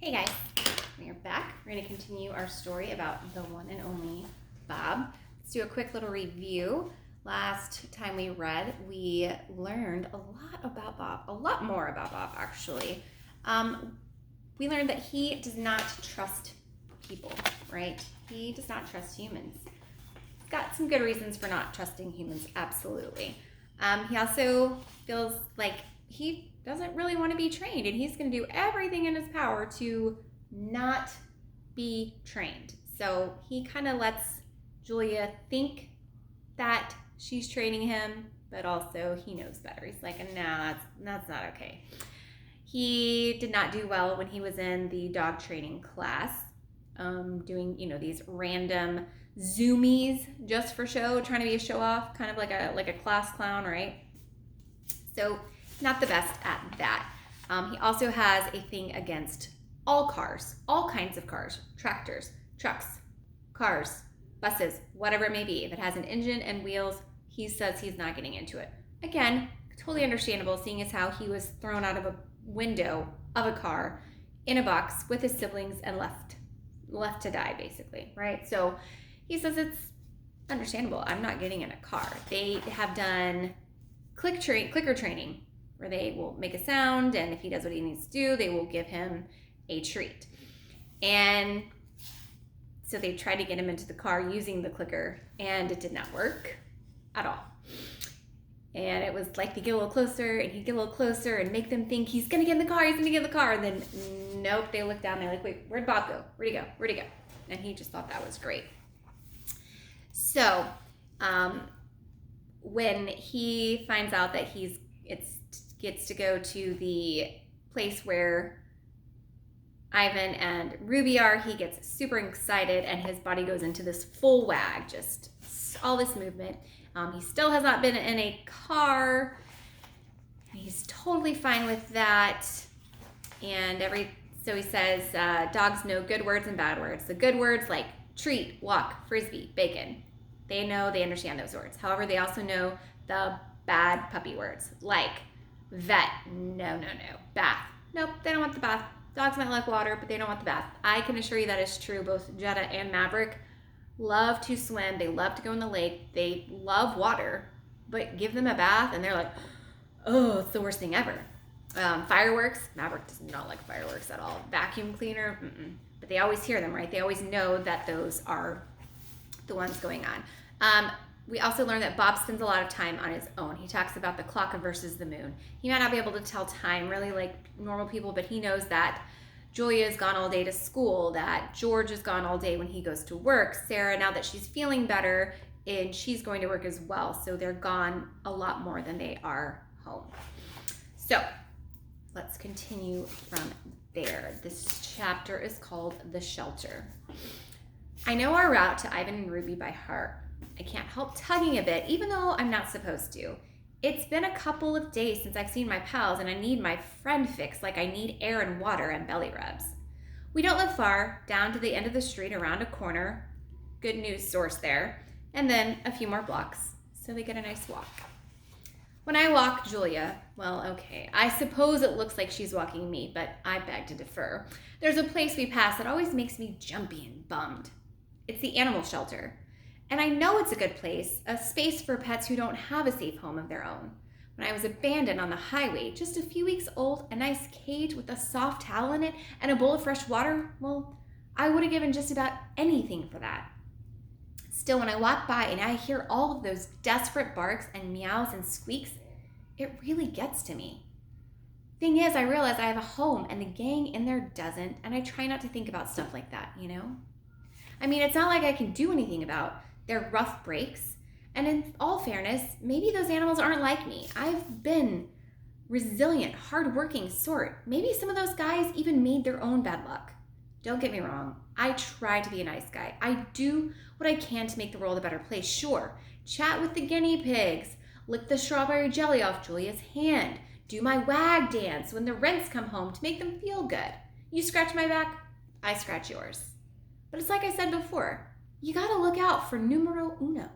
Hey guys, we are back. We're going to continue our story about the one and only Bob. Let's do a quick little review. Last time we read, we learned a lot about Bob, a lot more about Bob actually. We learned that he does not trust people, right? He does not trust humans. He's got some good reasons for not trusting humans, absolutely. He also feels like he doesn't really want to be trained, and he's going to do everything in his power to not be trained. So he kind of lets Julia think that she's training him, but also he knows better. He's like, nah, that's not okay. He did not do well when he was in the dog training class, doing these random zoomies just for show, trying to be a show off, kind of like a class clown, right? So not the best at that. He also has a thing against all cars, all kinds of cars, tractors, trucks, cars, buses, whatever it may be. If it has an engine and wheels, he says he's not getting into it. Again, totally understandable, seeing as how he was thrown out of a window of a car in a box with his siblings and left to die, basically, right? So he says it's understandable. I'm not getting in a car. They have done clicker training, where they will make a sound, and if he does what he needs to do, they will give him a treat. And so they tried to get him into the car using the clicker, and it did not work at all. And it was like they get a little closer, and he'd get a little closer and make them think he's gonna get in the car, and then nope, they look down, they're like, wait, where'd Bob go? Where'd he go? And he just thought that was great. So when he finds out that gets to go to the place where Ivan and Ruby are, he gets super excited, and his body goes into this full wag, just all this movement. He still has not been in a car. He's totally fine with that. And so he says, dogs know good words and bad words. The good words like treat, walk, frisbee, bacon. They understand those words. However, they also know the bad puppy words like vet, no. Bath, nope, they don't want the bath. Dogs might like water, but they don't want the bath. I can assure you that is true. Both Jetta and Maverick love to swim. They love to go in the lake. They love water, but give them a bath and they're like, oh, it's the worst thing ever. Fireworks, Maverick does not like fireworks at all. Vacuum cleaner, but they always hear them, right? They always know that those are the ones going on. We also learned that Bob spends a lot of time on his own. He talks about the clock versus the moon. He might not be able to tell time really like normal people, but he knows that Julia's gone all day to school, that George is gone all day when he goes to work. Sarah, now that she's feeling better, and she's going to work as well. So they're gone a lot more than they are home. So let's continue from there. This chapter is called The Shelter. I know our route to Ivan and Ruby by heart. I can't help tugging a bit, even though I'm not supposed to. It's been a couple of days since I've seen my pals, and I need my friend fix like I need air and water and belly rubs. We don't live far, down to the end of the street around a corner. Good news source there. And then a few more blocks, so they get a nice walk. When I walk Julia, well, okay, I suppose it looks like she's walking me, but I beg to differ. There's a place we pass that always makes me jumpy and bummed. It's the animal shelter. And I know it's a good place, a space for pets who don't have a safe home of their own. When I was abandoned on the highway, just a few weeks old, a nice cage with a soft towel in it and a bowl of fresh water, well, I would have given just about anything for that. Still, when I walk by and I hear all of those desperate barks and meows and squeaks, it really gets to me. Thing is, I realize I have a home and the gang in there doesn't, and I try not to think about stuff like that, I mean, it's not like I can do anything about their rough breaks. And in all fairness, maybe those animals aren't like me. I've been resilient, hardworking sort. Maybe some of those guys even made their own bad luck. Don't get me wrong. I try to be a nice guy. I do what I can to make the world a better place. Sure, chat with the guinea pigs, lick the strawberry jelly off Julia's hand, do my wag dance when the rents come home to make them feel good. You scratch my back, I scratch yours. But it's like I said before, you gotta look out for numero uno.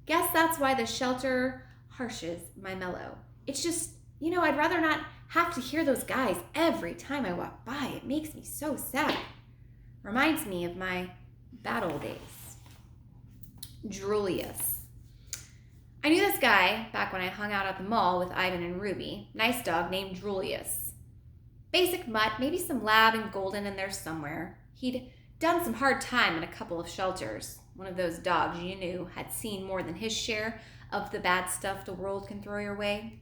Guess that's why the shelter harshes my mellow. It's just, I'd rather not have to hear those guys every time I walk by. It makes me so sad. Reminds me of my bad old days. Julius. I knew this guy back when I hung out at the mall with Ivan and Ruby. Nice dog named Julius. Basic mutt, maybe some lab and golden in there somewhere. He'd done some hard time in a couple of shelters. One of those dogs you knew had seen more than his share of the bad stuff the world can throw your way.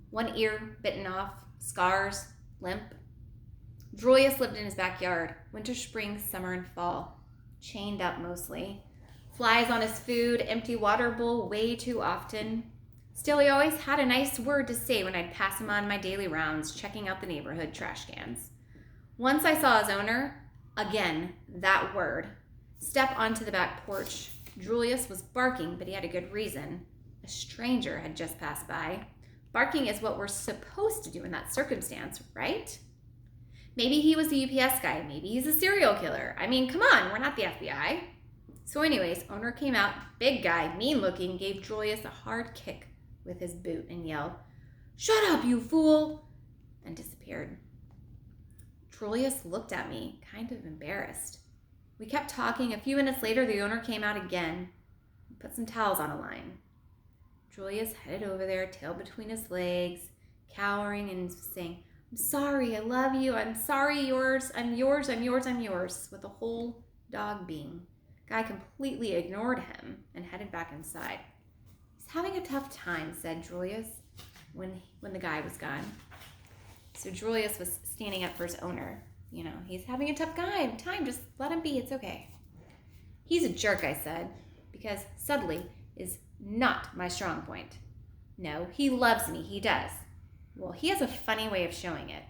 One ear bitten off, scars, limp. Julius lived in his backyard, winter, spring, summer, and fall. Chained up mostly. Flies on his food, empty water bowl way too often. Still, he always had a nice word to say when I'd pass him on my daily rounds, checking out the neighborhood trash cans. Once I saw his owner, again, that word, step onto the back porch. Julius was barking, but he had a good reason. A stranger had just passed by. Barking is what we're supposed to do in that circumstance, right? Maybe he was the UPS guy. Maybe he's a serial killer. I mean, come on, we're not the FBI. So anyways, owner came out, big guy, mean looking, gave Julius a hard kick with his boot and yelled, "Shut up, you fool!" and disappeared. Julius looked at me, kind of embarrassed. We kept talking. A few minutes later, the owner came out again and put some towels on a line. Julius headed over there, tail between his legs, cowering and saying, "I'm sorry, I love you, I'm sorry, yours, I'm yours, I'm yours, I'm yours," with the whole dog being. Guy completely ignored him and headed back inside. "He's having a tough time," said Julius when the guy was gone. So Julius was standing up for his owner. You know, he's having a tough time, just let him be, it's okay. "He's a jerk," I said, because subtly is not my strong point. "No, he loves me, he does." "Well, he has a funny way of showing it."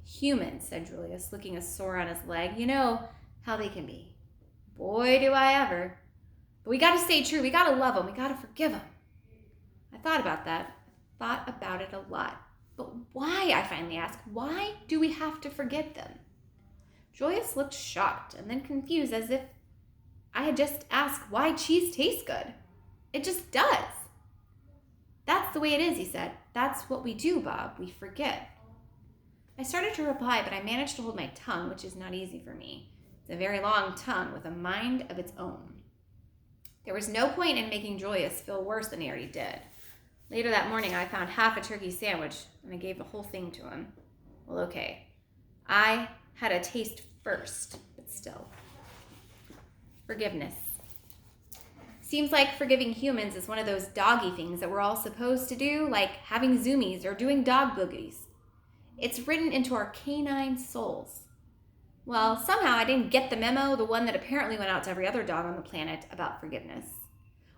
"Humans," said Julius, looking a sore on his leg. "You know how they can be." Boy, do I ever. But we got to stay true. We got to love them. We got to forgive them. I thought about that. I thought about it a lot. But why, I finally asked, why do we have to forgive them? Julius looked shocked and then confused, as if I had just asked why cheese tastes good. "It just does." "That's the way it is," he said. "That's what we do, Bob. We forgive." I started to reply, but I managed to hold my tongue, which is not easy for me. It's a very long tongue with a mind of its own. There was no point in making Julius feel worse than he already did. Later that morning, I found half a turkey sandwich, and I gave the whole thing to him. Well, okay. I had a taste first, but still. Forgiveness. Seems like forgiving humans is one of those doggy things that we're all supposed to do, like having zoomies or doing dog boogies. It's written into our canine souls. Well, somehow I didn't get the memo, the one that apparently went out to every other dog on the planet, about forgiveness.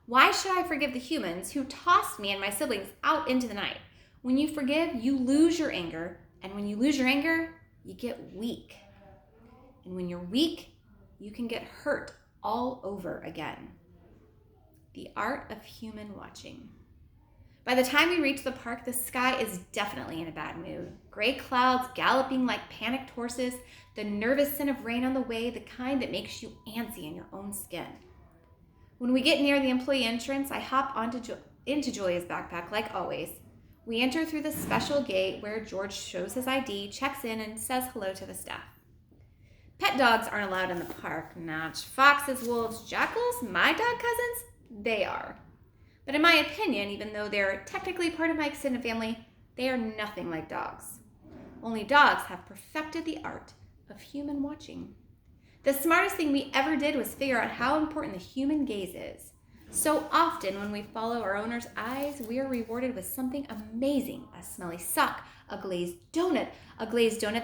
Why should I forgive the humans who tossed me and my siblings out into the night? When you forgive, you lose your anger, and when you lose your anger, you get weak. And when you're weak, you can get hurt all over again. The art of human watching. By the time we reach the park, the sky is definitely in a bad mood. Gray clouds galloping like panicked horses, the nervous scent of rain on the way, the kind that makes you antsy in your own skin. When we get near the employee entrance, I hop into Julia's backpack like always. We enter through the special gate where George shows his ID, checks in, and says hello to the staff. Pet dogs aren't allowed in the park. Not foxes, wolves, jackals, my dog cousins, they are. But in my opinion, even though they're technically part of my extended family, they are nothing like dogs. Only dogs have perfected the art of human watching. The smartest thing we ever did was figure out how important the human gaze is. So often when we follow our owner's eyes, we are rewarded with something amazing. A smelly sock, a glazed donut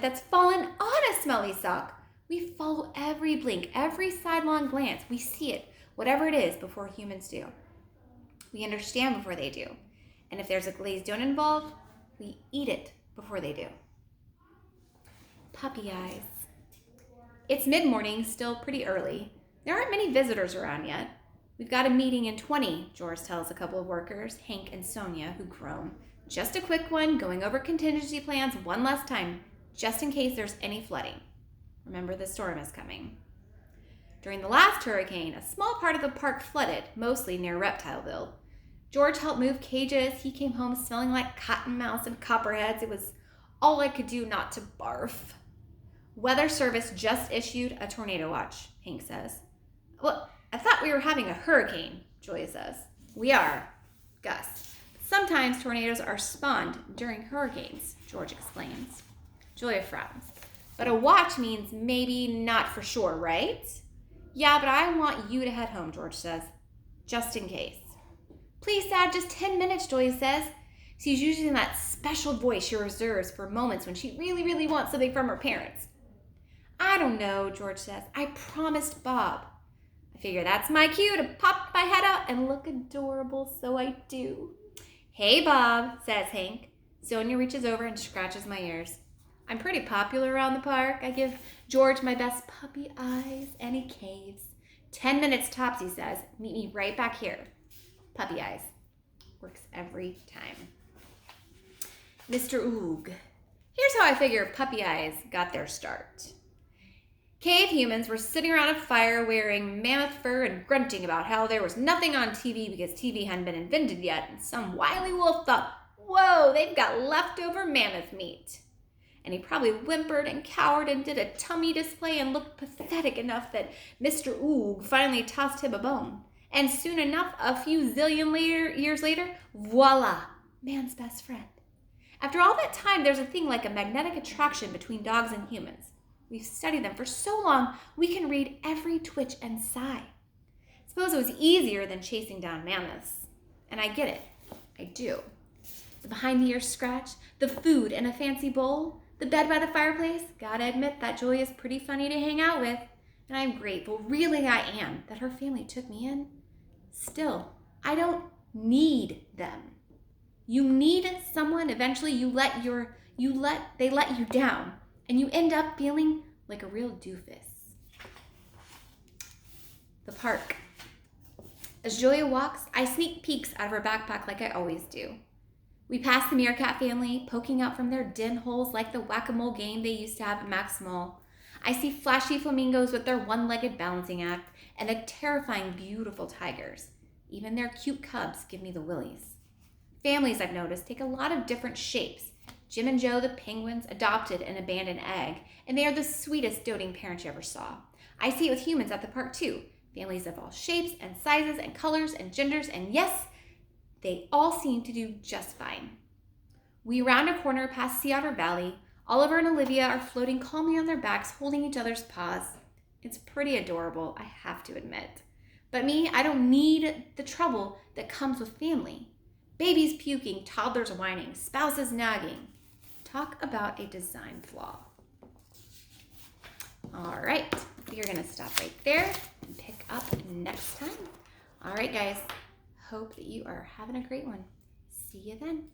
that's fallen on a smelly sock. We follow every blink, every sidelong glance. We see it, whatever it is, before humans do. We understand before they do. And if there's a glazed donut involved, we eat it before they do. Puppy eyes. It's mid-morning, still pretty early. There aren't many visitors around yet. We've got a meeting in 20, George tells a couple of workers, Hank and Sonia, who groan. Just a quick one, going over contingency plans one last time, just in case there's any flooding. Remember, the storm is coming. During the last hurricane, a small part of the park flooded, mostly near Reptileville. George helped move cages. He came home smelling like cottonmouths and copperheads. It was all I could do not to barf. Weather Service just issued a tornado watch, Hank says. Well, I thought we were having a hurricane, Julia says. We are, Gus. Sometimes tornadoes are spawned during hurricanes, George explains. Julia frowns. But a watch means maybe not for sure, right? Yeah, but I want you to head home, George says. Just in case. Please, Dad, just 10 minutes, Julia says. She's using that special voice she reserves for moments when she really, really wants something from her parents. I don't know, George says. I promised Bob. I figure that's my cue to pop my head out and look adorable, so I do. Hey, Bob, says Hank. Sonia reaches over and scratches my ears. I'm pretty popular around the park. I give George my best puppy eyes, and he caves. 10 minutes tops, he says. Meet me right back here. Puppy eyes. Works every time. Mr. Oog. Here's how I figure puppy eyes got their start. Cave humans were sitting around a fire wearing mammoth fur and grunting about how there was nothing on TV because TV hadn't been invented yet, and some wily wolf thought, whoa, they've got leftover mammoth meat. And he probably whimpered and cowered and did a tummy display and looked pathetic enough that Mr. Oog finally tossed him a bone. And soon enough, a few zillion years later, voila, man's best friend. After all that time, there's a thing like a magnetic attraction between dogs and humans. We've studied them for so long, we can read every twitch and sigh. Suppose it was easier than chasing down mammoths. And I get it. I do. The behind-the-ears scratch, the food in a fancy bowl, the bed by the fireplace. Gotta admit that Julia's pretty funny to hang out with. And I'm grateful, really I am, that her family took me in. Still, I don't need them. You need someone, eventually they let you down. And you end up feeling like a real doofus. The park. As Julia walks, I sneak peeks out of her backpack like I always do. We pass the Meerkat family, poking out from their den holes like the whack-a-mole game they used to have at Max Mall. I see flashy flamingos with their one-legged balancing act, and the terrifying, beautiful tigers. Even their cute cubs give me the willies. Families, I've noticed, take a lot of different shapes. Jim and Joe, the penguins, adopted an abandoned egg, and they are the sweetest doting parents you ever saw. I see it with humans at the park too. Families of all shapes and sizes and colors and genders, and yes, they all seem to do just fine. We round a corner past Sea Otter Valley. Oliver and Olivia are floating calmly on their backs, holding each other's paws. It's pretty adorable, I have to admit. But me, I don't need the trouble that comes with family. Babies puking, toddlers whining, spouses nagging. Talk about a design flaw. All right, we're gonna stop right there and pick up next time. All right, guys, hope that you are having a great one. See you then.